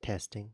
Testing.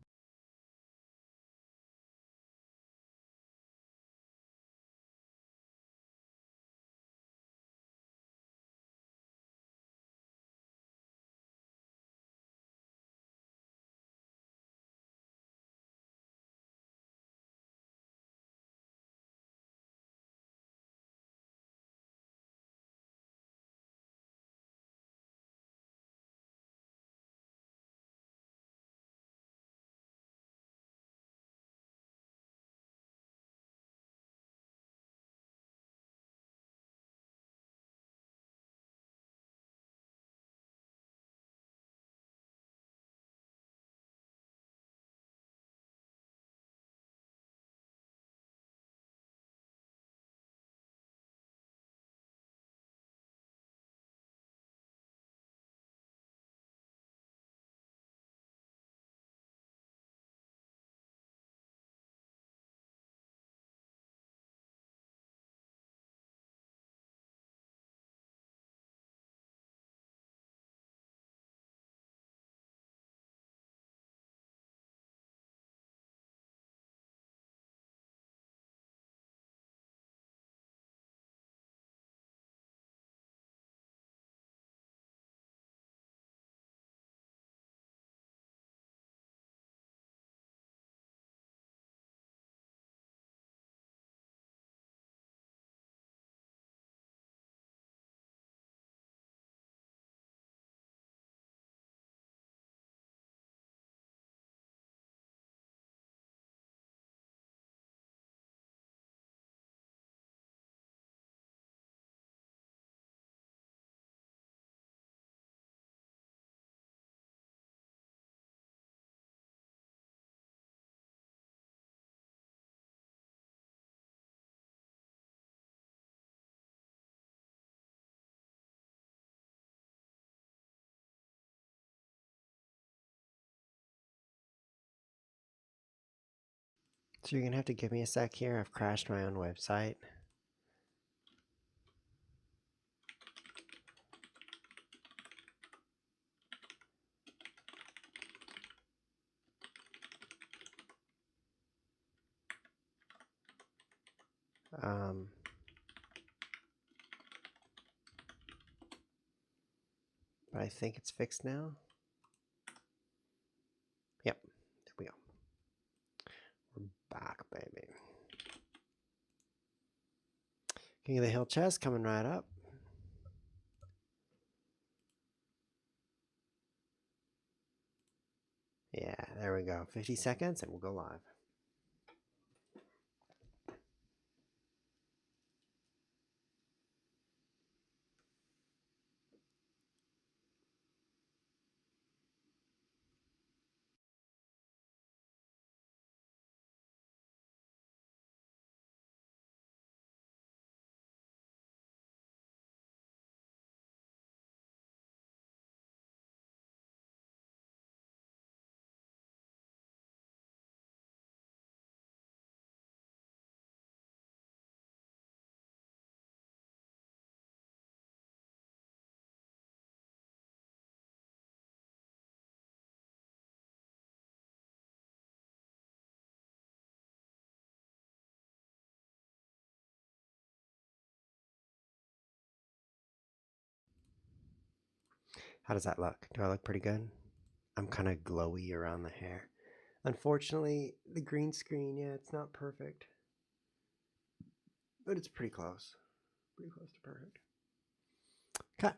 So you're gonna have to give me a sec here. I've crashed my own website. But I think it's fixed now. Yep, there we go. We're back, baby. King of the Hill chest coming right up. Yeah, there we go. 50 seconds and we'll go live. How does that look? Do I look pretty good? I'm kind of glowy around the hair. Unfortunately, the green screen, yeah, it's not perfect. But it's pretty close. Pretty close to perfect. Okay.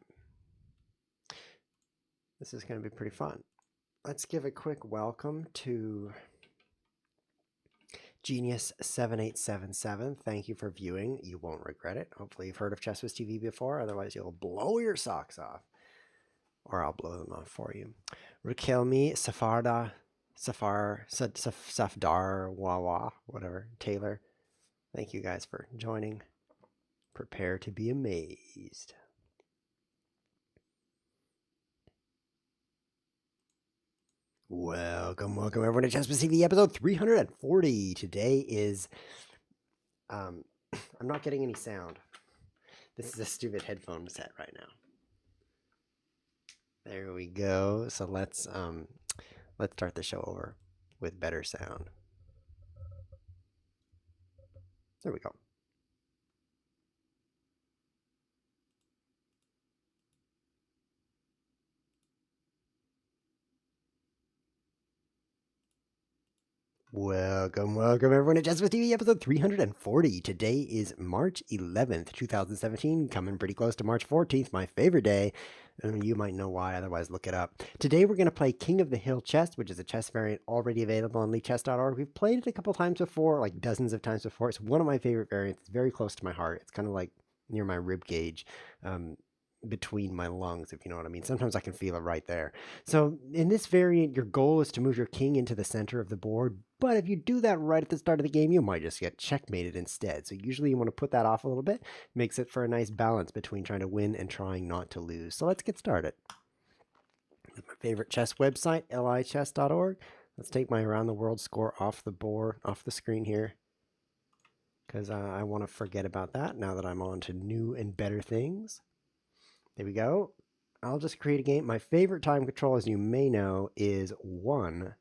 This is going to be pretty fun. Let's give a quick welcome to Genius7877. Thank you for viewing. You won't regret it. Hopefully you've heard of Chess TV before. Otherwise, you'll blow your socks off. Or I'll blow them off for you. Rakelmi, Safdar, Wawa, whatever, Taylor. Thank you guys for joining. Prepare to be amazed. Welcome everyone to Chess TV episode 340. Today is, I'm not getting any sound. This is a stupid headphone set right now. There we go. So let's Let's start the show over with better sound. There we go. Welcome everyone to Just with TV episode 340. Today is March 11th, 2017, coming pretty close to March 14th, my favorite day. You might know why, otherwise look it up. Today we're going to play King of the Hill Chess, which is a chess variant already available on LeeChess.org. We've played it a couple times before, like dozens of times before. It's one of my favorite variants. It's very close to my heart. It's kind of like near my rib cage. Between my lungs, if you know what I mean. Sometimes I can feel it right there. So in this variant, your goal is to move your king into the center of the board, but if you do that right at the start of the game, you might just get checkmated instead. So usually you want to put that off a little bit. Makes it for a nice balance between trying to win and trying not to lose. So let's get started. My favorite chess website, lichess.org. Let's take my around the world score off the board, off the screen here, because I want to forget about that now that I'm on to new and better things. There we go. I'll just create a game. My favorite time control, as you may know, is 1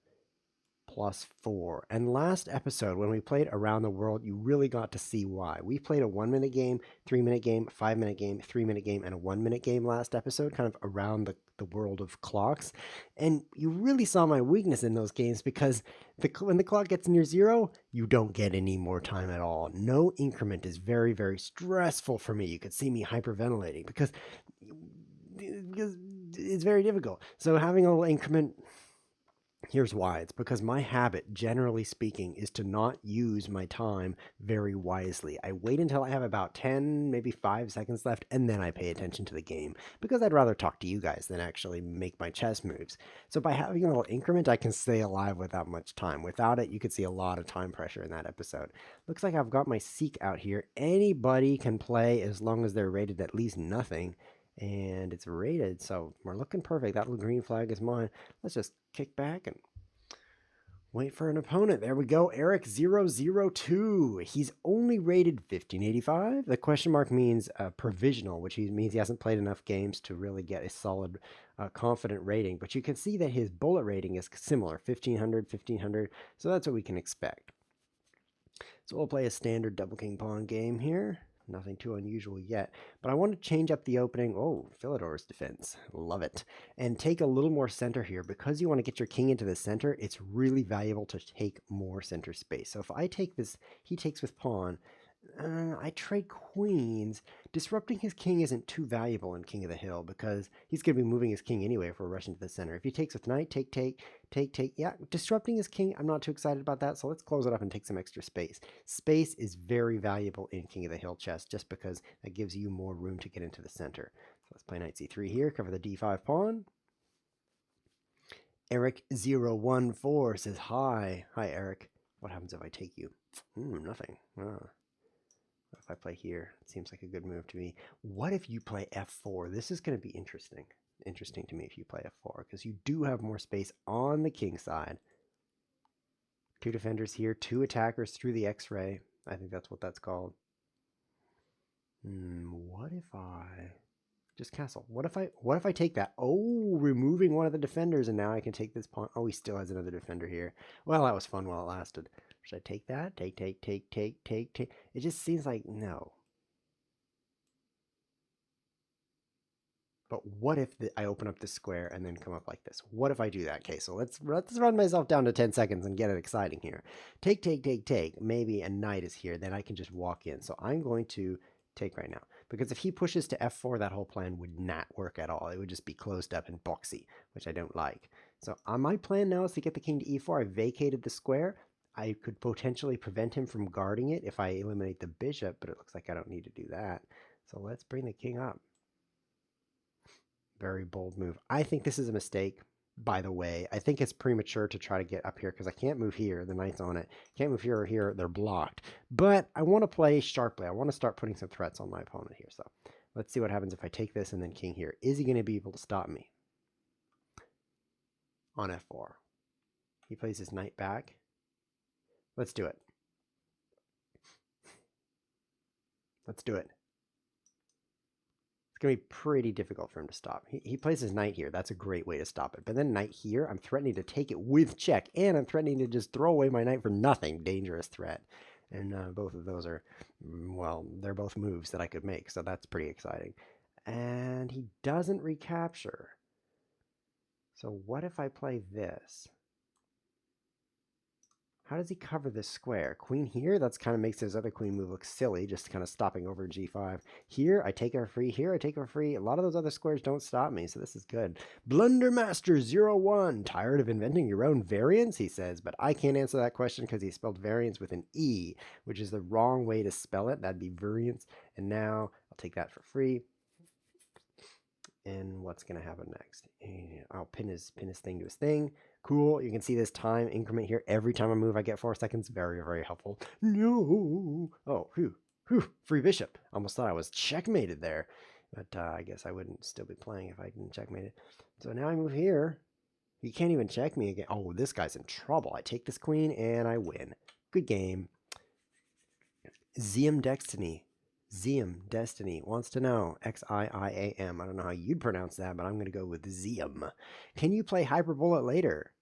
plus 4. And last episode, when we played Around the World, you really got to see why. We played a 1-minute game, 3-minute game, 5-minute game, 3-minute game, and a 1-minute game last episode, kind of around the world of clocks. And you really saw my weakness in those games because when the clock gets near 0, you don't get any more time at all. No increment is very, very stressful for me. You could see me hyperventilating because it's very difficult. So having a little increment, here's why. It's because my habit, generally speaking, is to not use my time very wisely. I wait until I have about 10, maybe 5 seconds left, and then I pay attention to the game, because I'd rather talk to you guys than actually make my chess moves. So by having a little increment, I can stay alive without much time. Without it, you could see a lot of time pressure in that episode. Looks like I've got my Seek out here. Anybody can play as long as they're rated at least nothing. And it's rated, so we're looking perfect. That little green flag is mine. Let's just kick back and wait for an opponent. There we go. Eric002. He's only rated 1585. The question mark means provisional, which means he hasn't played enough games to really get a solid, confident rating. But you can see that his bullet rating is similar, 1500, 1500. So that's what we can expect. So we'll play a standard double king pawn game here. Nothing too unusual yet, but I want to change up the opening. Oh, Philidor's defense. Love it. And take a little more center here. Because you want to get your king into the center, it's really valuable to take more center space. So if I take this, he takes with pawn. I trade queens. Disrupting his king isn't too valuable in King of the Hill because he's going to be moving his king anyway if we're rushing to the center. If he takes with knight, take, take, take, take. Yeah, disrupting his king, I'm not too excited about that, so let's close it up and take some extra space. Space is very valuable in King of the Hill chess just because that gives you more room to get into the center. So let's play knight c3 here, cover the d5 pawn. Eric014 says, hi. Hi, Eric. What happens if I take you? Nothing. If I play here, it seems like a good move to me. What if you play f4? This is going to be interesting. Interesting to me if you play f4, because you do have more space on the king side. 2 defenders here, 2 attackers through the x-ray. I think that's what that's called. What if I just castle? What if I take that? Oh, removing one of the defenders, and now I can take this pawn. Oh, he still has another defender here. Well, that was fun while it lasted. Should I take that? Take, take, take, take, take, take. It just seems like no. But what if I open up this square and then come up like this? What if I do that? Okay, so let's run myself down to 10 seconds and get it exciting here. Take, take, take, take. Maybe a knight is here. Then I can just walk in. So I'm going to take right now. Because if he pushes to f4, that whole plan would not work at all. It would just be closed up and boxy, which I don't like. So my plan now is to get the king to e4. I vacated the square. I could potentially prevent him from guarding it if I eliminate the bishop, but it looks like I don't need to do that. So let's bring the king up. Very bold move. I think this is a mistake, by the way. I think it's premature to try to get up here because I can't move here. The knight's on it. Can't move here or here. They're blocked. But I want to play sharply. I want to start putting some threats on my opponent here. So let's see what happens if I take this and then king here. Is he going to be able to stop me? On f4. He plays his knight back. Let's do it. Let's do it. It's going to be pretty difficult for him to stop. He plays his knight here. That's a great way to stop it. But then knight here, I'm threatening to take it with check, and I'm threatening to just throw away my knight for nothing. Dangerous threat. And both of those are, well, they're both moves that I could make, so that's pretty exciting. And he doesn't recapture. So what if I play this? How does he cover this square? Queen here, that's kind of makes his other queen move look silly, just kind of stopping over g5. Here, I take her free. Here, I take her free. A lot of those other squares don't stop me, so this is good. Blundermaster01, tired of inventing your own variants, he says, but I can't answer that question because he spelled variance with an E, which is the wrong way to spell it. That'd be variance. And now I'll take that for free. And what's going to happen next? I'll pin his thing to his thing. Cool. You can see this time increment here. Every time I move, I get 4 seconds. Very, very helpful. No. Oh, free bishop. Almost thought I was checkmated there. But I guess I wouldn't still be playing if I didn't checkmate it. So now I move here. He can't even check me again. Oh, this guy's in trouble. I take this queen and I win. Good game. Zium Destiny wants to know, Xiiam. I don't know how you'd pronounce that, but I'm going to go with Zium. Can you play Hyperbullet later?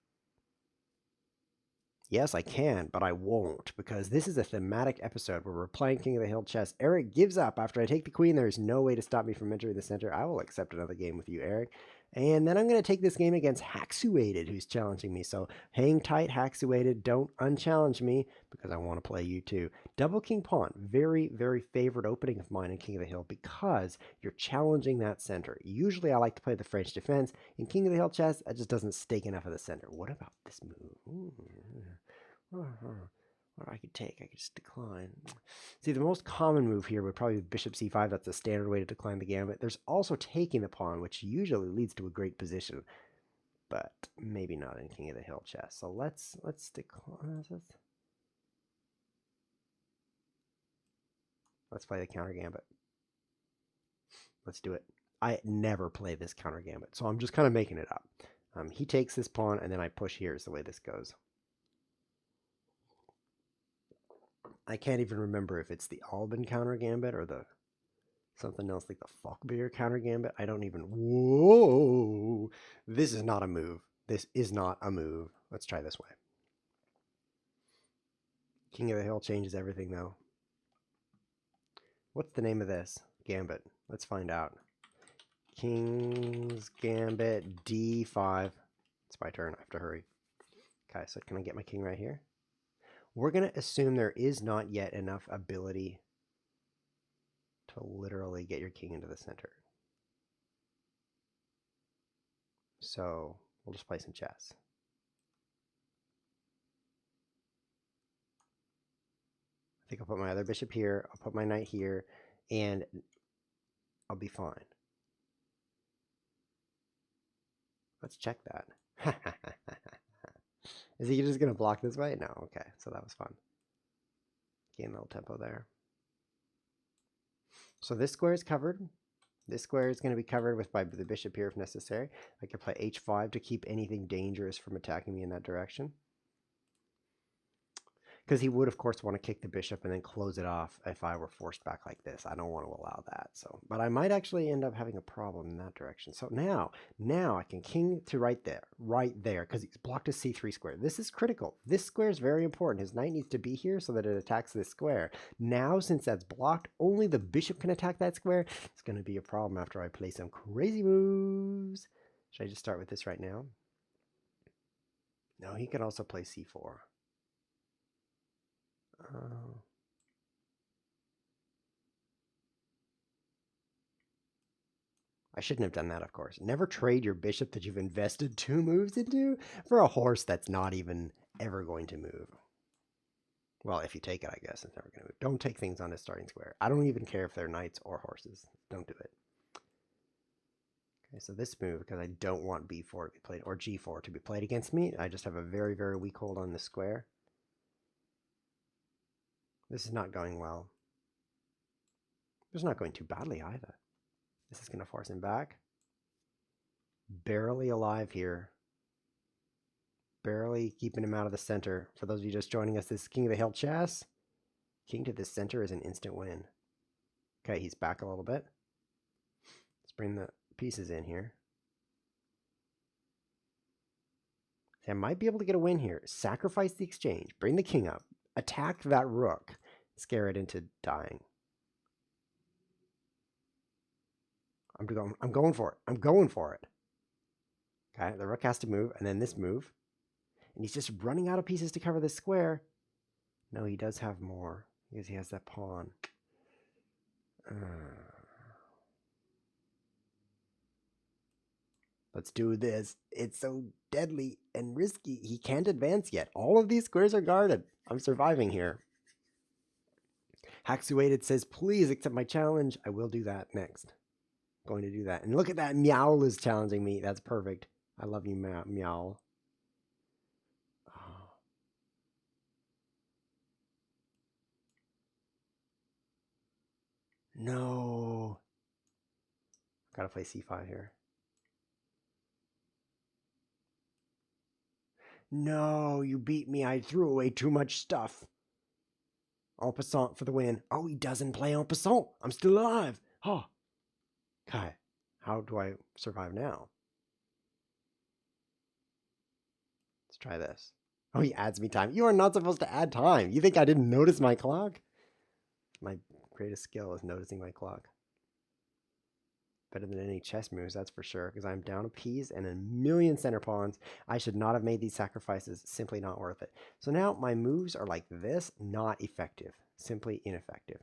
Yes, I can, but I won't, because this is a thematic episode where we're playing King of the Hill chess. Eric gives up after I take the queen. There is no way to stop me from entering the center. I will accept another game with you, Eric. And then I'm going to take this game against Haxuated, who's challenging me. So hang tight, Haxuated. Don't unchallenge me, because I want to play you too. Double king pawn. Very, very favorite opening of mine in King of the Hill, because you're challenging that center. Usually I like to play the French defense. In King of the Hill chess, that just doesn't stake enough of the center. What about this move? Or I could take. I could just decline. See, the most common move here would probably be bishop c5. That's the standard way to decline the gambit. There's also taking the pawn, which usually leads to a great position, but maybe not in King of the Hill chess. So let's decline. Let's play the counter gambit. Let's do it. I never play this counter gambit, so I'm just kind of making it up. He takes this pawn, and then I push here is the way this goes. I can't even remember if it's the Alban counter gambit or the something else like the Falkbeer counter gambit. I don't even. Whoa! This is not a move. This is not a move. Let's try this way. King of the Hill changes everything, though. What's the name of this gambit? Let's find out. King's Gambit D5. It's my turn. I have to hurry. Okay, so can I get my king right here? We're going to assume there is not yet enough ability to literally get your king into the center. So we'll just play some chess. I think I'll put my other bishop here. I'll put my knight here, and I'll be fine. Let's check that. Is he just going to block this way? No. Okay, so that was fun. Gain a little tempo there. So this square is covered. This square is going to be covered with the bishop here if necessary. I can play h5 to keep anything dangerous from attacking me in that direction. Because he would, of course, want to kick the bishop and then close it off if I were forced back like this. I don't want to allow that. So, but I might actually end up having a problem in that direction. So now I can king to right there, because he's blocked his c3 square. This is critical. This square is very important. His knight needs to be here so that it attacks this square. Now, since that's blocked, only the bishop can attack that square. It's going to be a problem after I play some crazy moves. Should I just start with this right now? No, he can also play c4. I shouldn't have done that, of course. Never trade your bishop that you've invested 2 moves into for a horse that's not even ever going to move. Well, if you take it, I guess it's never going to move. Don't take things on his starting square. I don't even care if they're knights or horses. Don't do it. Okay, so this move, because I don't want b4 to be played, or g4 to be played against me, I just have a very, very weak hold on the square. This is not going well. It's not going too badly either. This is going to force him back. Barely alive here. Barely keeping him out of the center. For those of you just joining us, this is King of the Hill chess. King to the center is an instant win. Okay, he's back a little bit. bring the pieces in here. I might be able to get a win here. Sacrifice the exchange. Bring the king up. Attack that rook. Scare it into dying. I'm going for it. I'm going for it. Okay, the rook has to move, and then this move. And he's just running out of pieces to cover this square. No, he does have more, because he has that pawn. Let's do this. It's so deadly and risky. He can't advance yet. All of these squares are guarded. I'm surviving here. Hued says, please accept my challenge. I will do that next. Going to do that. And look at that. Meow is challenging me. That's perfect. I love you, Meow. Oh. No. Gotta play c5 here. No, you beat me. I threw away too much stuff. En passant for the win. Oh, he doesn't play en passant. I'm still alive. Oh. Okay. How do I survive now? Let's try this. Oh, he adds me time. You are not supposed to add time. You think I didn't notice my clock? My greatest skill is noticing my clock. Better than any chess moves, that's for sure, because I'm down a piece and a million center pawns. I should not have made these sacrifices. Simply not worth it. So now my moves are like this, not effective. Simply ineffective.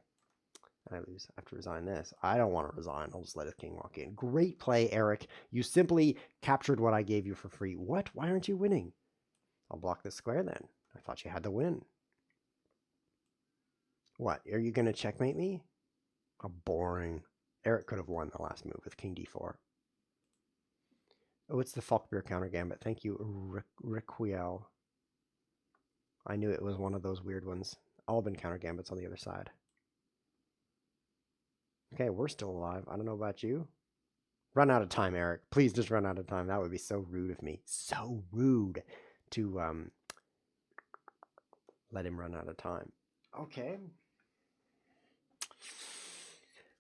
And I lose. I have to resign this. I don't want to resign. I'll just let his king walk in. Great play, Eric. You simply captured what I gave you for free. What? Why aren't you winning? I'll block this square then. I thought you had the win. What? Are you going to checkmate me? How boring. Eric could have won the last move with king d4. Oh, it's the Falkbeer counter gambit. Thank you, Riquiel. I knew it was one of those weird ones. Albin counter gambits on the other side. Okay, we're still alive. I don't know about you. Run out of time, Eric. Please just run out of time. That would be so rude of me. So rude to let him run out of time. Okay.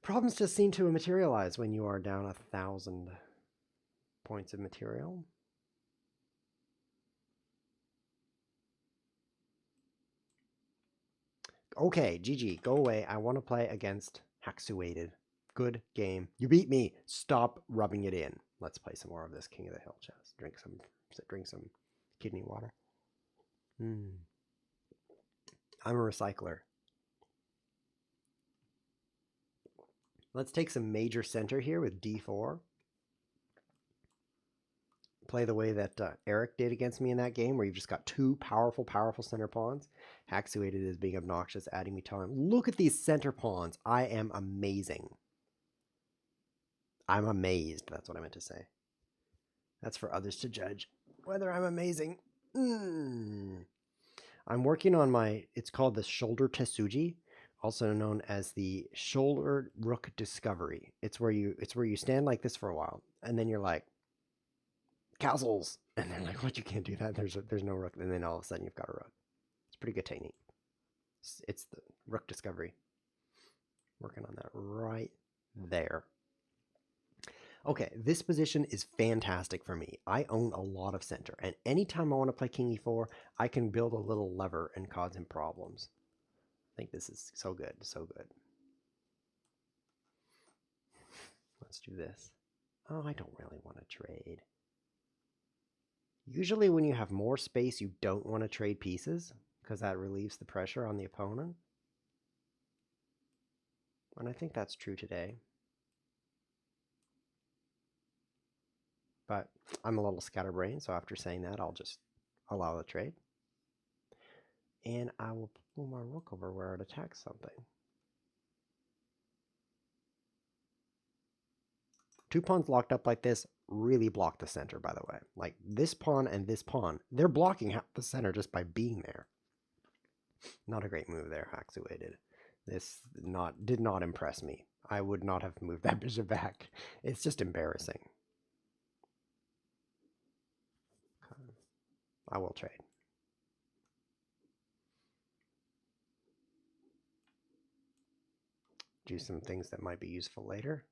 Problems just seem to materialize when you are down 1,000 points of material. Okay, GG, go away. I want to play against Hued. Good game. You beat me. Stop rubbing it in. Let's play some more of this King of the Hill chess. Drink some kidney water. I'm a recycler. Let's take some major center here with d4. Play the way that Eric did against me in that game, where you've just got two powerful center pawns. Hued is being obnoxious, adding me time. Look at these center pawns. I am amazing. I'm amazed. That's what I meant to say. That's for others to judge whether I'm amazing. I'm working on my, it's called the shoulder tesuji, also known as the shoulder rook discovery. It's where you stand like this for a while, and then you're like, castles, and they're like, what, you can't do that, there's no rook, and then all of a sudden you've got a rook. It's a pretty good technique. It's the rook discovery. Working on that right there. Okay, this position is fantastic for me. I own a lot of center, and anytime I want to play king e4, I can build a little lever and cause him problems. I think this is so good, so good. Let's do this. Oh, I don't really want to trade. Usually when you have more space, you don't want to trade pieces, because that relieves the pressure on the opponent. And I think that's true today. But I'm a little scatterbrained, so after saying that, I'll just allow the trade. And I will pull my rook over where it attacks something. 2 pawns locked up like this really block the center, by the way. Like this pawn and this pawn, they're blocking half the center just by being there. Not a great move there, Hued. This did not impress me. I would not have moved that bishop back. It's just embarrassing. I will trade. Do some things that might be useful later.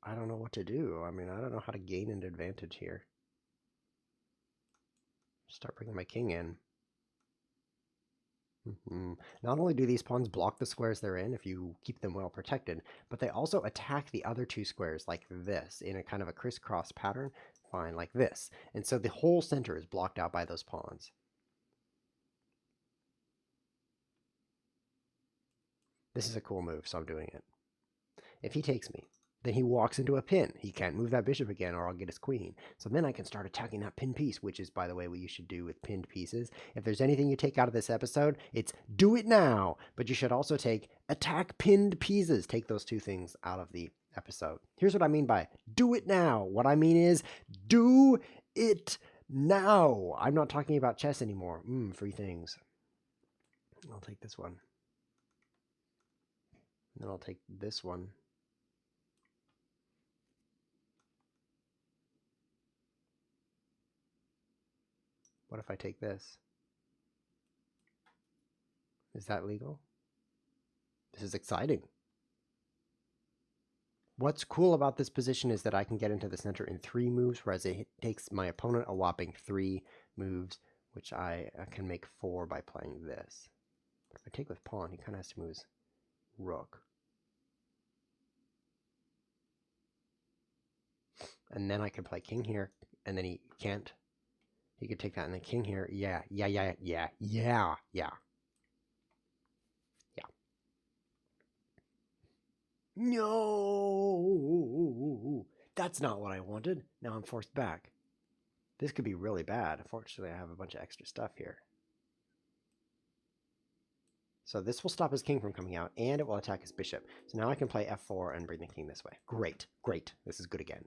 I don't know what to do. I mean, I don't know how to gain an advantage here. Start bringing my king in. Not only do these pawns block the squares they're in if you keep them well protected, but they also attack the other two squares like this in a kind of a crisscross pattern. Fine, like this. And so the whole center is blocked out by those pawns. This is a cool move, so I'm doing it. If he takes me, then he walks into a pin. He can't move that bishop again or I'll get his queen. So then I can start attacking that pinned piece, which is, by the way, what you should do with pinned pieces. If there's anything you take out of this episode, it's do it now. But you should also take attack pinned pieces. Take those two things out of the episode. Here's what I mean by do it now. What I mean is do it now. I'm not talking about chess anymore. Free things. I'll take this one. And then I'll take this one. What if I take this? Is that legal? This is exciting. What's cool about this position is that I can get into the center in 3 moves, whereas it takes my opponent a whopping 3 moves, which I can make 4 by playing this. But if I take with pawn, he kind of has to move his rook. And then I can play king here, and then he can't. He could take that and then king here. Yeah. No! That's not what I wanted. Now I'm forced back. This could be really bad. Unfortunately, I have a bunch of extra stuff here. So this will stop his king from coming out, and it will attack his bishop. So now I can play f4 and bring the king this way. Great, great. This is good again.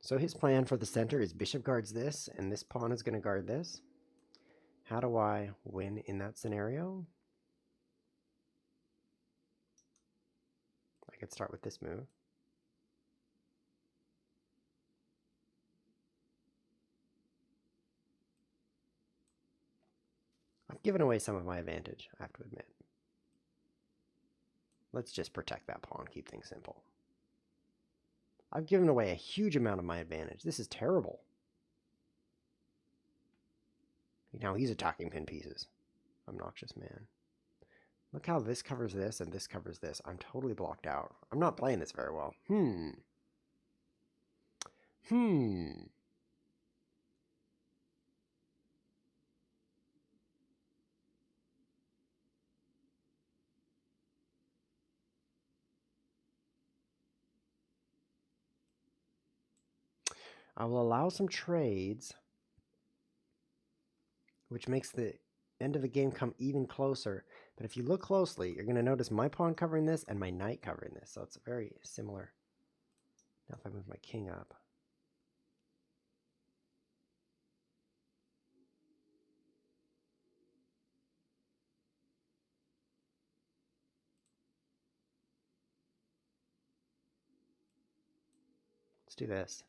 So his plan for the center is bishop guards this, and this pawn is going to guard this. How do I win in that scenario? I could start with this move. I've given away some of my advantage, I have to admit. Let's just protect that pawn, keep things simple. I've given away a huge amount of my advantage. This is terrible. Now he's attacking pin pieces. Obnoxious man. Look how this covers this and this covers this. I'm totally blocked out. I'm not playing this very well. I will allow some trades, which makes the end of the game come even closer. But if you look closely, you're going to notice my pawn covering this and my knight covering this. So it's very similar. Now if I move my king up. Let's do this.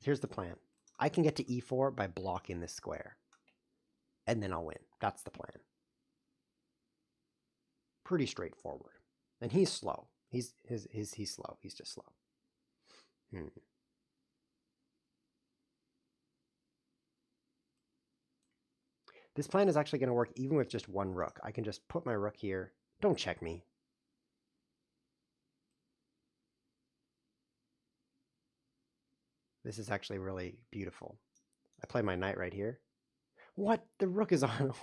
Here's the plan. I can get to e4 by blocking this square. And then I'll win. That's the plan. Pretty straightforward. And he's slow. He's slow. He's just slow. This plan is actually going to work even with just one rook. I can just put my rook here. Don't check me. This is actually really beautiful. I play my knight right here. What? The rook is on.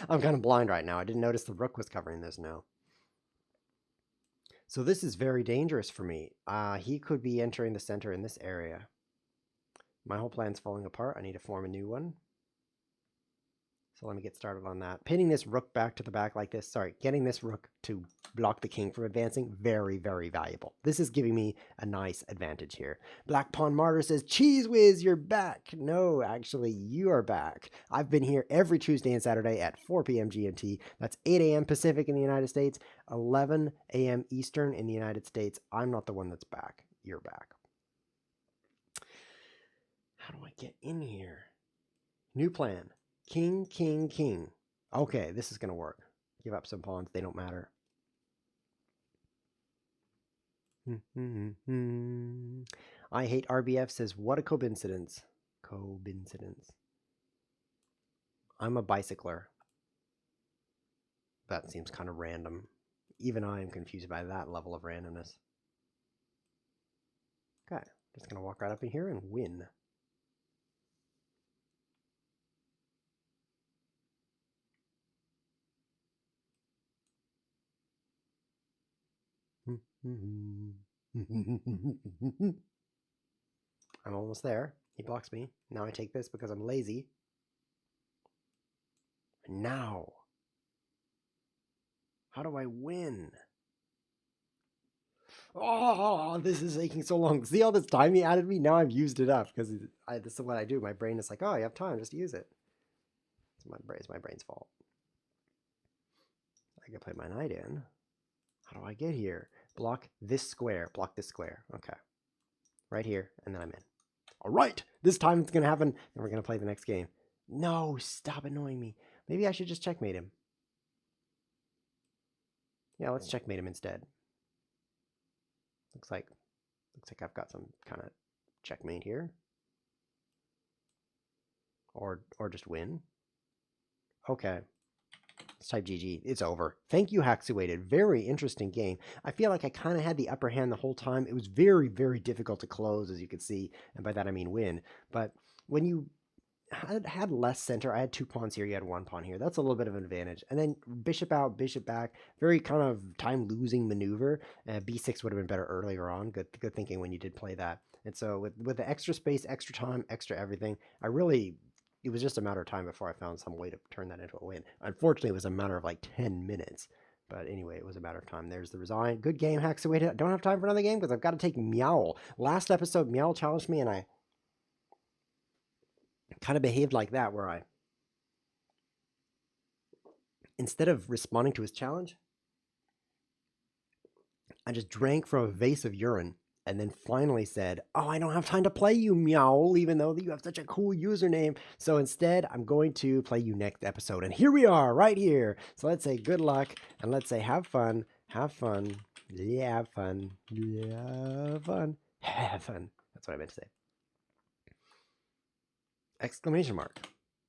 I'm kind of blind right now. I didn't notice the rook was covering this now. So this is very dangerous for me. He could be entering the center in this area. My whole plan's falling apart. I need to form a new one. So let me get started on that. Pinning this rook back to the back like this. Sorry, getting this rook to block the king from advancing. Very, very valuable. This is giving me a nice advantage here. Black Pawn Martyr says, Cheese Whiz, you're back. No, actually, you are back. I've been here every Tuesday and Saturday at 4 p.m. GMT. That's 8 a.m. Pacific in the United States, 11 a.m. Eastern in the United States. I'm not the one that's back. You're back. How do I get in here? New plan. King, king, king. Okay, this is going to work. Give up some pawns. They don't matter. I hate RBF says, what a coincidence. Coincidence. I'm a bicycler. That seems kind of random. Even I am confused by that level of randomness. Okay, just going to walk right up in here and win. I'm almost there. He blocks me. Now I take this because I'm lazy. Now, how do I win? Oh, this is taking so long. See all this time he added me? Now I've used it up because this is what I do. My brain is like, oh, you have time, just use it. It's my brain's fault. I can play my knight in. How do I get here? Block this square. Block this square. Okay. Right here, and then I'm in. All right. This time it's going to happen, and we're going to play the next game. No, stop annoying me. Maybe I should just checkmate him. Yeah, let's checkmate him instead. Looks like I've got some kind of checkmate here. Or just win. Okay. Let's type GG. It's over. Thank you, Haxuated. Very interesting game. I feel like I kind of had the upper hand the whole time. It was very, very difficult to close, as you can see. And by that, I mean win. But when you had less center, I had 2 pawns here. You had 1 pawn here. That's a little bit of an advantage. And then bishop out, bishop back. Very kind of time-losing maneuver. B6 would have been better earlier on. Good thinking when you did play that. And so with the extra space, extra time, extra everything, it was just a matter of time before I found some way to turn that into a win. Unfortunately, it was a matter of like 10 minutes. But anyway, it was a matter of time. There's the resign. Good game, Haxaway. I don't have time for another game because I've got to take Meow. Last episode, Meow challenged me, and I kind of behaved like that, where I, instead of responding to his challenge, I just drank from a vase of urine and then finally said, oh, I don't have time to play you, Meow, even though you have such a cool username. So instead, I'm going to play you next episode. And here we are, right here. So let's say good luck, and let's say have fun, have fun, yeah, have fun, yeah, have fun, have fun. That's what I meant to say. Exclamation mark,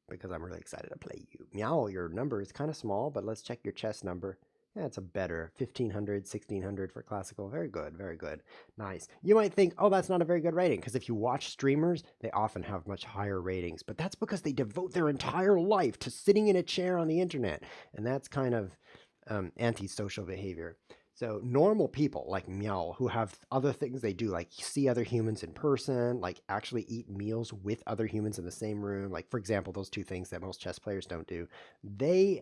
because I'm really excited to play you. Meow, your number is kind of small, but let's check your chess number. Yeah, it's a better 1500, 1600 for classical. Very good, very good. Nice. You might think, oh, that's not a very good rating, because if you watch streamers, they often have much higher ratings. But that's because they devote their entire life to sitting in a chair on the internet. And that's kind of antisocial behavior. So normal people like Meow, who have other things they do, like see other humans in person, like actually eat meals with other humans in the same room, like, for example, those 2 things that most chess players don't do, they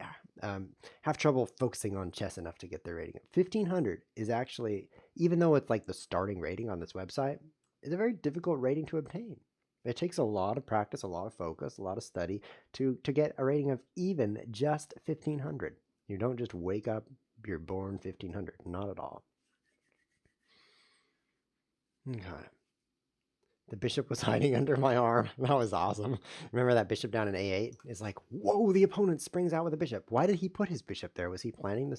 have trouble focusing on chess enough to get their rating. 1500 is actually, even though it's like the starting rating on this website, is a very difficult rating to obtain. It takes a lot of practice, a lot of focus, a lot of study to get a rating of even just 1500. You don't just wake up, you're born 1500. Not at all. Okay. The bishop was hiding under my arm. That was awesome. Remember that bishop down in A8? It's like, whoa, the opponent springs out with a bishop. Why did he put his bishop there? Was he planning the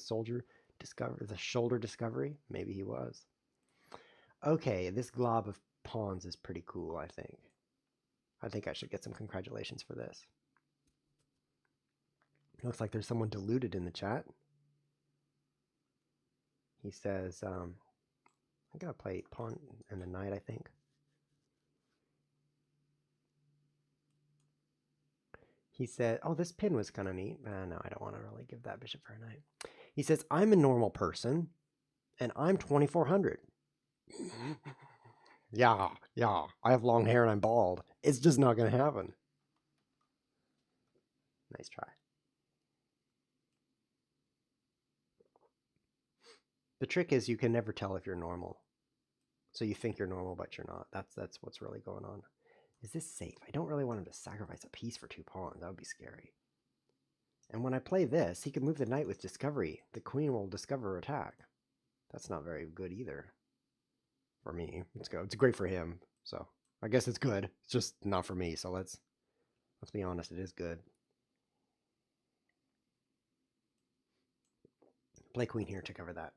shoulder discovery? Maybe he was. Okay, this glob of pawns is pretty cool, I think. I think I should get some congratulations for this. Looks like there's someone deluded in the chat. He says, I'm going to play pawn and the knight, I think. He said, oh, this pin was kind of neat. No, I don't want to really give that bishop for a knight. He says, I'm a normal person, and I'm 2400. Yeah, I have long hair and I'm bald. It's just not going to happen. Nice try. The trick is you can never tell if you're normal. So you think you're normal, but you're not. That's what's really going on. Is this safe? I don't really want him to sacrifice a piece for 2 pawns. That would be scary. And when I play this, he can move the knight with discovery. The queen will discover attack. That's not very good either. For me. It's great for him. So I guess it's good. It's just not for me, so let's be honest, it is good. Play queen here to cover that.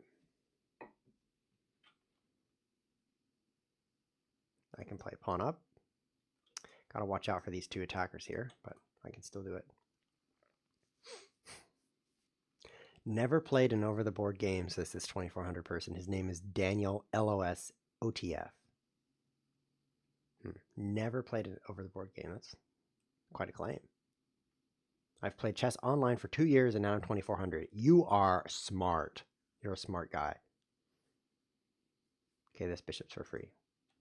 I can play pawn up. Gotta watch out for these two attackers here, but I can still do it. Never played an over-the-board game, says this 2400 person. His name is Daniel LOS OTF. Never played an over-the-board game. That's quite a claim. I've played chess online for 2 years and now I'm 2400. You are smart. You're a smart guy. Okay, this bishop's for free.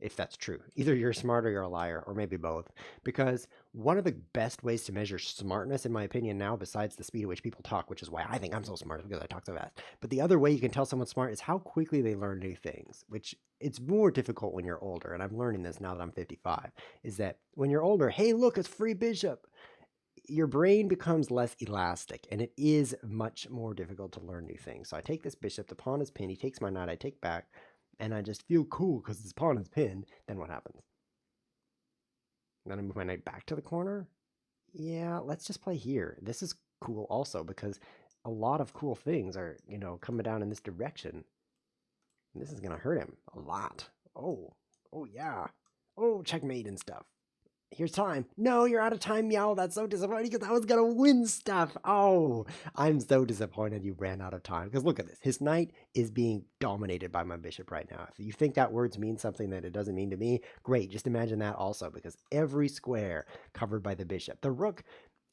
If that's true. Either you're smart or you're a liar, or maybe both. Because one of the best ways to measure smartness, in my opinion now, besides the speed at which people talk, which is why I think I'm so smart because I talk so fast, but the other way you can tell someone's smart is how quickly they learn new things, which it's more difficult when you're older, and I'm learning this now that I'm 55, is that when you're older, hey, look, it's free bishop. Your brain becomes less elastic, and it is much more difficult to learn new things. So I take this bishop, the pawn is pinned, he takes my knight, I take back, and I just feel cool because this pawn is pinned. Then what happens? Then I move my knight back to the corner. Yeah, let's just play here. This is cool also because a lot of cool things are, coming down in this direction. And this is going to hurt him a lot. Oh yeah. Oh, checkmate and stuff. Here's time. No, you're out of time, Meow. That's so disappointing because I was going to win stuff. Oh, I'm so disappointed you ran out of time. Because look at this. His knight is being dominated by my bishop right now. If you think that words mean something that it doesn't mean to me, great. Just imagine that also because every square covered by the bishop. The rook,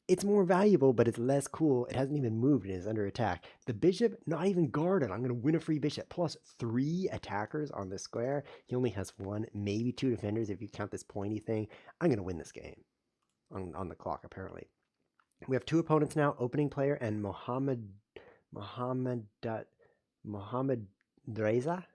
it's more valuable, but it's less cool. It hasn't even moved and is under attack. The bishop, not even guarded. I'm going to win a free bishop. Plus 3 attackers on this square. He only has 1, maybe 2 defenders if you count this pointy thing. I'm going to win this game on the clock, apparently. We have 2 opponents now, opening player and Mohamad Reza.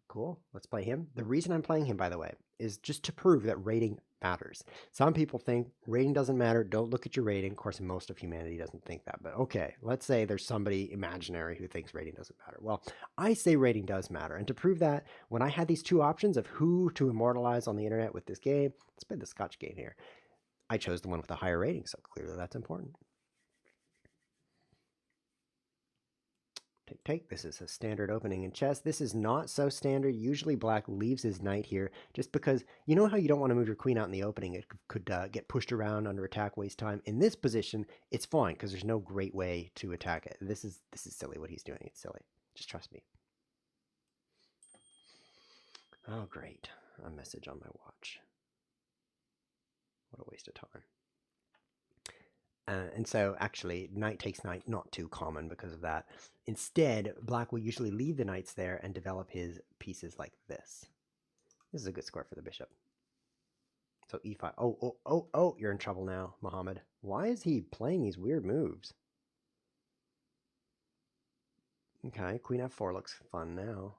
Cool. Let's play him. The reason I'm playing him, by the way, is just to prove that rating matters. Some people think rating doesn't matter. Don't look at your rating. Of course, most of humanity doesn't think that. But okay, let's say there's somebody imaginary who thinks rating doesn't matter. Well, I say rating does matter. And to prove that, when I had these 2 options of who to immortalize on the internet with this game, let's play the Scotch game here. I chose the one with the higher rating, so clearly that's important. Take. This is a standard opening in chess. This is not so standard. Usually black leaves his knight here just because you know how you don't want to move your queen out in the opening. It could get pushed around under attack, waste time. In this position, it's fine because there's no great way to attack it. This is silly what he's doing. It's silly. Just trust me. Oh, great. A message on my watch. What a waste of time. And so actually knight takes knight, not too common because of that. Instead, black will usually leave the knights there and develop his pieces like this. This is a good square for the bishop. So e5. Oh, you're in trouble now, Mohamad. Why is he playing these weird moves? Okay, queen f4 looks fun now.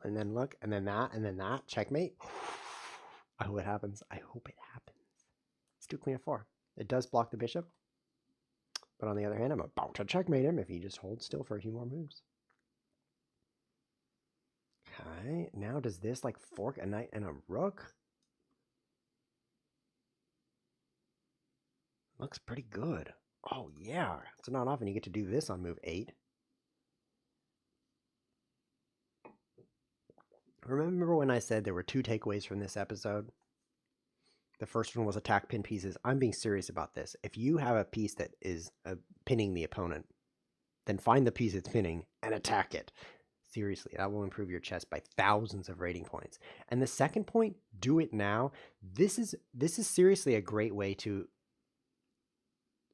And then look, and then that, and then that. Checkmate. I hope it happens. I hope it happens. Let's do queen f4. It does block the bishop. But on the other hand, I'm about to checkmate him if he just holds still for a few more moves. Okay, now does this like fork a knight and a rook? Looks pretty good. Oh yeah, it's not often you get to do this on move 8. Remember when I said there were 2 takeaways from this episode? The first one was attack pin pieces. I'm being serious about this. If you have a piece that is pinning the opponent, then find the piece it's pinning and attack it. Seriously, that will improve your chess by thousands of rating points. And the second point, do it now. This is seriously a great way to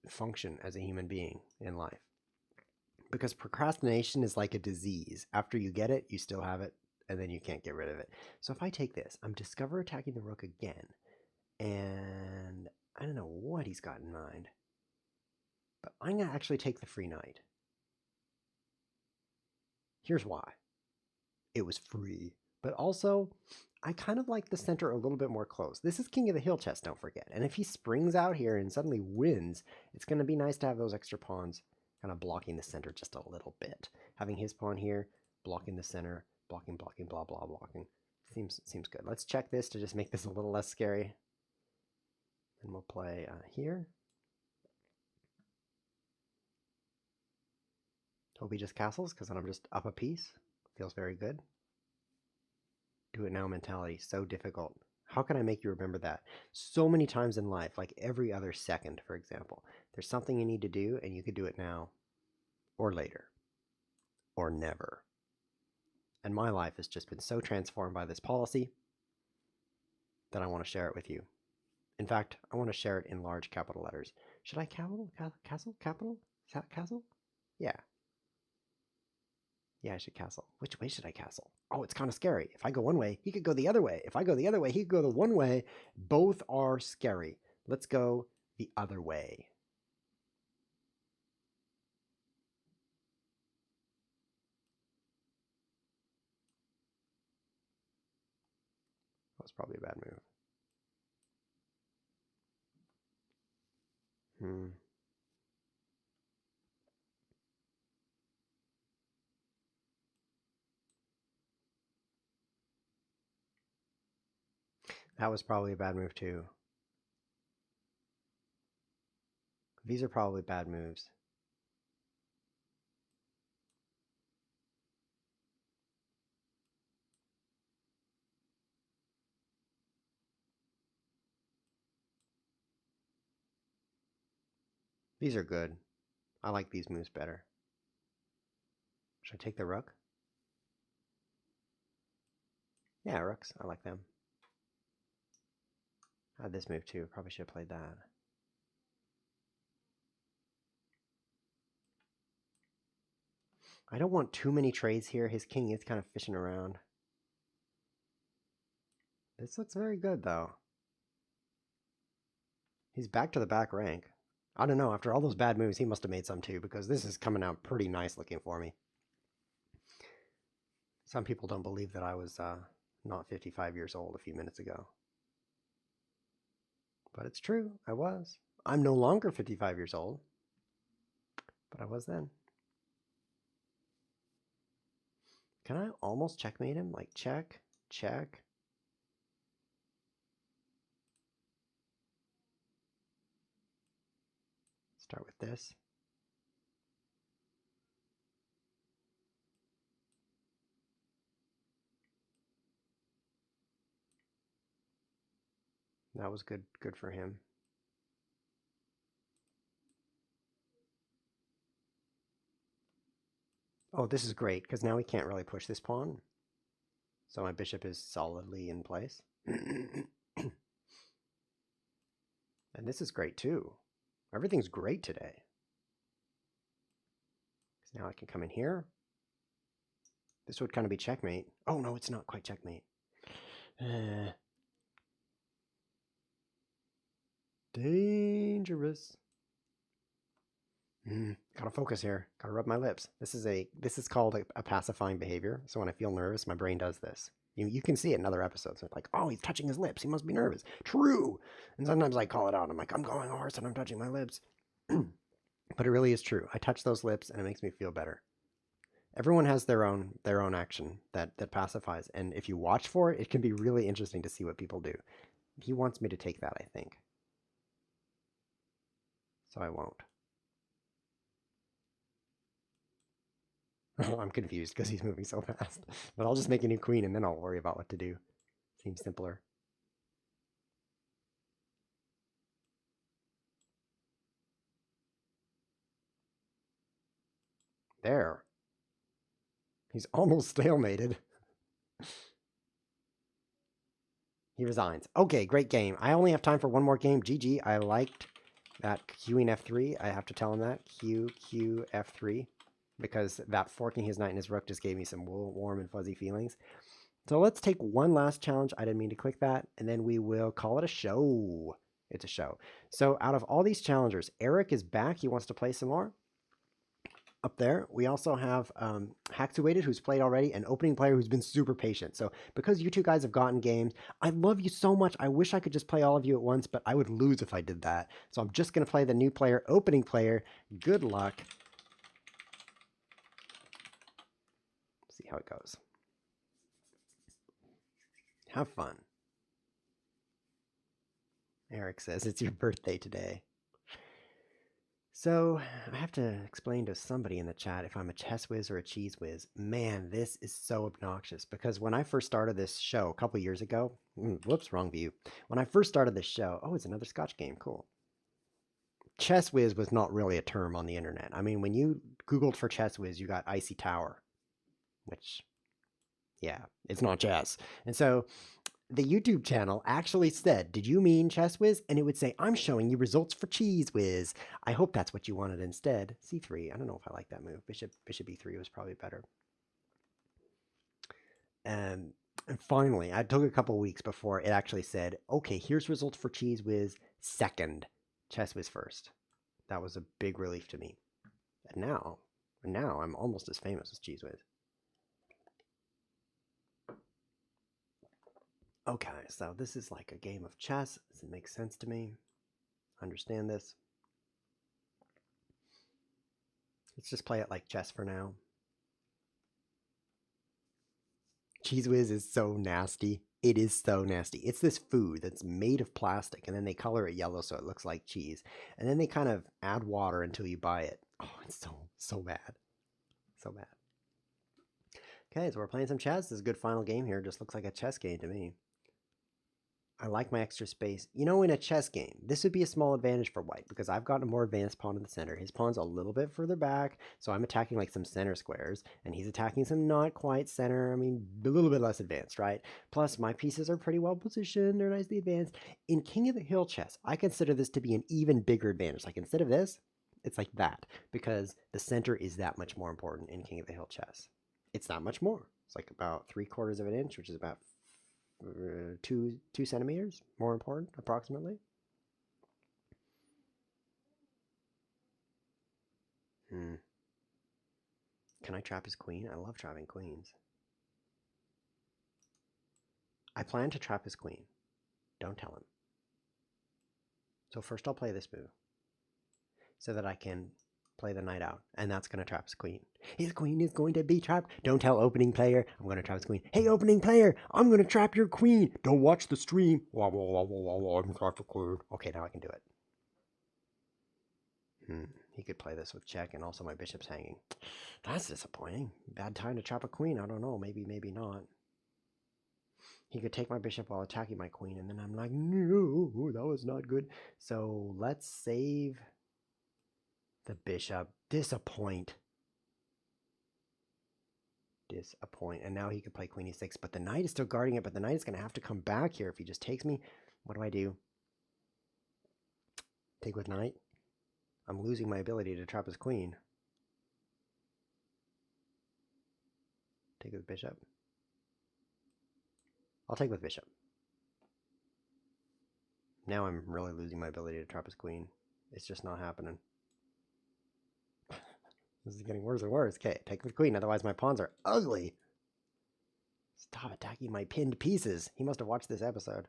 function as a human being in life. Because procrastination is like a disease. After you get it, you still have it, and then you can't get rid of it. So if I take this, I'm discover attacking the rook again. And I don't know what he's got in mind. But I'm going to actually take the free knight. Here's why. It was free. But also, I kind of like the center a little bit more close. This is King of the Hill chess, don't forget. And if he springs out here and suddenly wins, it's going to be nice to have those extra pawns kind of blocking the center just a little bit. Having his pawn here, blocking the center, blocking, blah, blah, blocking. Seems good. Let's check this to just make this a little less scary. And we'll play here. Hope he just castles, because then I'm just up a piece. Feels very good. Do it now mentality, so difficult. How can I make you remember that? So many times in life, like every other second, for example. There's something you need to do, and you could do it now, or later, or never. And my life has just been so transformed by this policy that I want to share it with you. In fact, I want to share it in large capital letters. Should I castle? Capital? Castle? Yeah. Yeah, I should castle. Which way should I castle? Oh, it's kind of scary. If I go one way, he could go the other way. If I go the other way, he could go the one way. Both are scary. Let's go the other way. That was probably a bad move. That was probably a bad move too. These are probably bad moves. These are good. I like these moves better. Should I take the rook? Yeah, rooks. I like them. I had this move too. Probably should have played that. I don't want too many trades here. His king is kind of fishing around. This looks very good, though. He's back to the back rank. I don't know. After all those bad moves, he must have made some too, because this is coming out pretty nice looking for me. Some people don't believe that I was not 55 years old a few minutes ago. But it's true. I was. I'm no longer 55 years old. But I was then. Can I almost checkmate him? Like check, check. Start with this. That was good for him. Oh, this is great, because now he can't really push this pawn. So my bishop is solidly in place. And this is great too. Everything's great today. So now I can come in here. This would kind of be checkmate. Oh no, it's not quite checkmate. Dangerous. Gotta focus here. Gotta rub my lips. This is called a pacifying behavior. So when I feel nervous, my brain does this. You can see it in other episodes. It's like, oh, he's touching his lips. He must be nervous. True. And sometimes I call it out. I'm like, I'm going hoarse and I'm touching my lips. But it really is true. I touch those lips and it makes me feel better. Everyone has their own action that pacifies. And if you watch for it, it can be really interesting to see what people do. He wants me to take that, I think. So I won't. I'm confused because he's moving so fast. But I'll just make a new queen and then I'll worry about what to do. Seems simpler. There. He's almost stalemated. He resigns. Okay, great game. I only have time for one more game. GG. I liked that queuing F3. I have to tell him that. Q F3. Because that forking his knight and his rook just gave me some warm and fuzzy feelings. So let's take one last challenge. I didn't mean to click that. And then we will call it a show. It's a show. So out of all these challengers, Eric is back. He wants to play some more. Up there, we also have Hued, who's played already, an opening player who's been super patient. So because you two guys have gotten games, I love you so much. I wish I could just play all of you at once, but I would lose if I did that. So I'm just going to play the new player, opening player. Good luck. See how it goes. Have fun. Eric says it's your birthday today. So, I have to explain to somebody in the chat if I'm a chess whiz or a cheese whiz. Man, this is so obnoxious because when I first started this show a couple years ago, whoops, wrong view. When I first started this show, oh, it's another Scotch game, cool. Chess whiz was not really a term on the internet. I mean, when you Googled for chess whiz, you got Icy Tower, which, yeah, it's not chess. And so the YouTube channel actually said, "Did you mean chess whiz?" And it would say, "I'm showing you results for cheese whiz." I hope that's what you wanted instead. C3. I don't know if I like that move. Bishop E3 was probably better. And finally, I took a couple weeks before it actually said, "Okay, here's results for cheese whiz second, chess whiz first." That was a big relief to me. And now I'm almost as famous as cheese whiz. Okay, so this is like a game of chess. Does it make sense to me? Understand this? Let's just play it like chess for now. Cheese whiz is so nasty. It is so nasty. It's this food that's made of plastic, and then they color it yellow so it looks like cheese. And then they kind of add water until you buy it. Oh, it's so bad. So bad. Okay, so we're playing some chess. This is a good final game here. Just looks like a chess game to me. I like my extra space. You know, in a chess game, this would be a small advantage for white because I've got a more advanced pawn in the center. His pawn's a little bit further back, so I'm attacking like some center squares, and he's attacking some not quite center. I mean, a little bit less advanced, right? Plus, my pieces are pretty well positioned. They're nicely advanced. In King of the Hill chess, I consider this to be an even bigger advantage. Like, instead of this, it's like that because the center is that much more important in King of the Hill chess. It's that much more. It's like about 3/4 of an inch, which is about 2 centimeters more important, approximately. Can I trap his queen? I love trapping queens. I plan to trap his queen. Don't tell him. So first I'll play this move so that I can play the knight out, and that's going to trap his queen. His queen is going to be trapped. Don't tell opening player. I'm going to trap his queen. Hey, opening player, I'm going to trap your queen. Don't watch the stream. I'm trapped the queen. Okay, now I can do it. He could play this with check, and also my bishop's hanging. That's disappointing. Bad time to trap a queen. I don't know. Maybe, maybe not. He could take my bishop while attacking my queen, and then I'm like, no, that was not good. So let's save the bishop. Disappoint. And now he could play queen e6, but the knight is still guarding it, but the knight is going to have to come back here if he just takes me. What do I do? Take with knight? I'm losing my ability to trap his queen. Take with bishop. I'll take with bishop. Now I'm really losing my ability to trap his queen. It's just not happening. This is getting worse and worse. Okay, take with queen, otherwise my pawns are ugly. Stop attacking my pinned pieces. He must have watched this episode.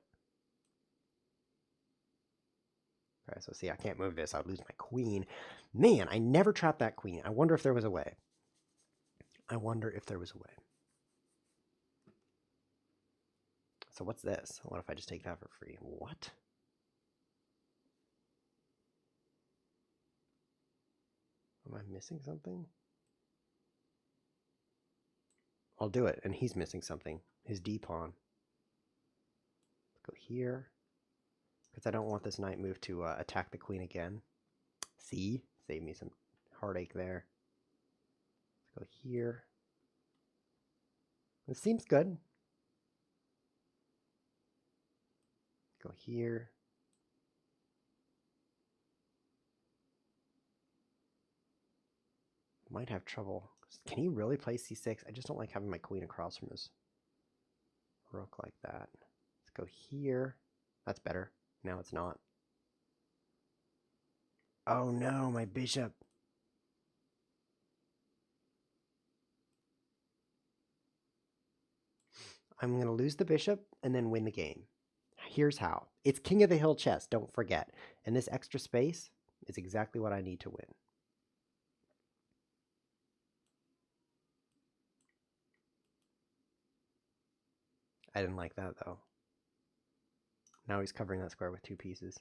Okay, so see, I can't move this. I'd lose my queen. Man, I never trapped that queen. I wonder if there was a way. I wonder if there was a way. So what's this? What if I just take that for free? What? Am I missing something? I'll do it, and he's missing something. His d-pawn. Let's go here. Because I don't want this knight move to attack the queen again. See? Save me some heartache there. Let's go here. This seems good. Go here. Might have trouble. Can he really play c6? I just don't like having my queen across from his rook like that. Let's go here. That's better. Now it's not. Oh no, my bishop. I'm going to lose the bishop and then win the game. Here's how. It's King of the Hill chess, don't forget. And this extra space is exactly what I need to win. I didn't like that though. Now he's covering that square with 2 pieces.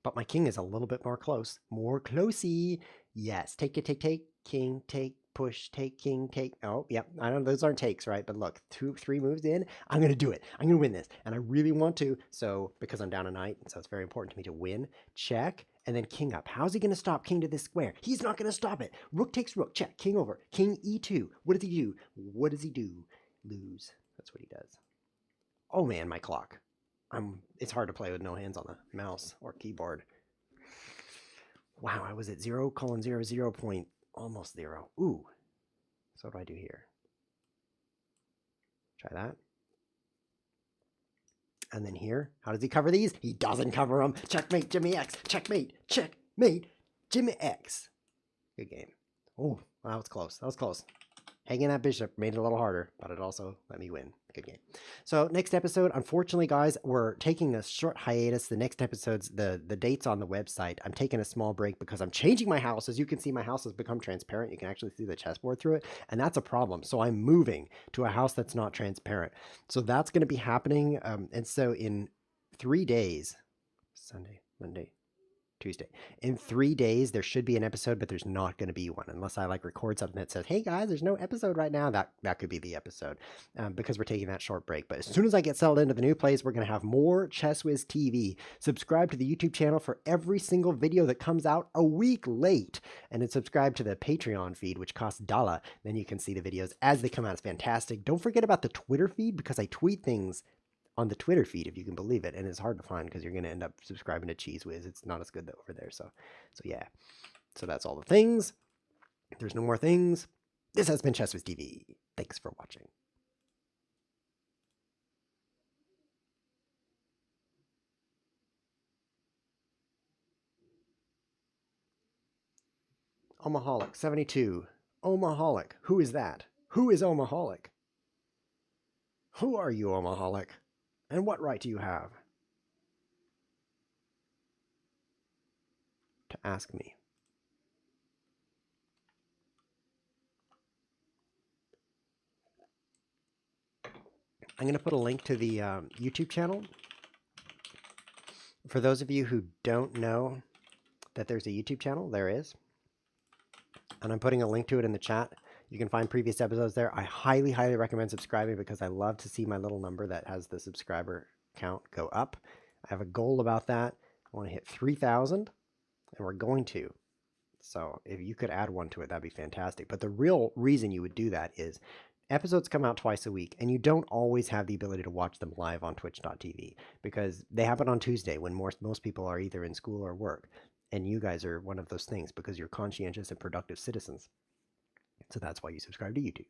But my king is a little bit more close. More closey. Yes. Take it, take. King, take, push, take, king, take. Oh, yep. I don't know. Those aren't takes, right? But look, 3 moves in. I'm going to do it. I'm going to win this. And I really want to. So, because I'm down a knight, so it's very important to me to win. Check. And then king up. How's he going to stop king to this square? He's not going to stop it. Rook takes rook. Check. King over. King e2. What does he do? What does he do? Lose. That's what he does. Oh, man, my clock. It's hard to play with no hands on the mouse or keyboard. Wow, I was at 0, 0, 0 point, almost 0. Ooh. So what do I do here? Try that. And then here, how does he cover these? He doesn't cover them. Checkmate, Jimmy X. Checkmate, checkmate, Jimmy X. Good game. Oh, that was close. That was close. Hanging that bishop made it a little harder, but it also let me win. Good game. So next episode, unfortunately, guys, we're taking a short hiatus. The next episode's the date's on the website. I'm taking a small break because I'm changing my house. As you can see, my house has become transparent. You can actually see the chessboard through it, and that's a problem. So I'm moving to a house that's not transparent. So that's going to be happening. And so in 3 days, Sunday, Monday, Tuesday. In 3 days, there should be an episode, but there's not going to be one unless I like record something that says, "Hey guys, there's no episode right now." That could be the episode because we're taking that short break. But as soon as I get settled into the new place, we're going to have more ChessWiz TV. Subscribe to the YouTube channel for every single video that comes out a week late, and then subscribe to the Patreon feed, which costs $1. Then you can see the videos as they come out. It's fantastic. Don't forget about the Twitter feed because I tweet things on the Twitter feed, if you can believe it, and it's hard to find because you're going to end up subscribing to Cheese Whiz. It's not as good over there. So yeah. So that's all the things. If there's no more things, this has been ChessWiz TV. Thanks for watching. Omaholic 72. Omaholic. Who is that? Who is Omaholic? Who are you, Omaholic? And what right do you have to ask me? I'm going to put a link to the YouTube channel. For those of you who don't know that there's a YouTube channel, there is. And I'm putting a link to it in the chat. You can find previous episodes there. I highly, highly recommend subscribing because I love to see my little number that has the subscriber count go up. I have a goal about that. I want to hit 3,000, and we're going to. So if you could add one to it, that'd be fantastic. But the real reason you would do that is episodes come out twice a week, and you don't always have the ability to watch them live on twitch.tv because they happen on Tuesday when most people are either in school or work. And you guys are one of those things because you're conscientious and productive citizens. So that's why you subscribe to YouTube.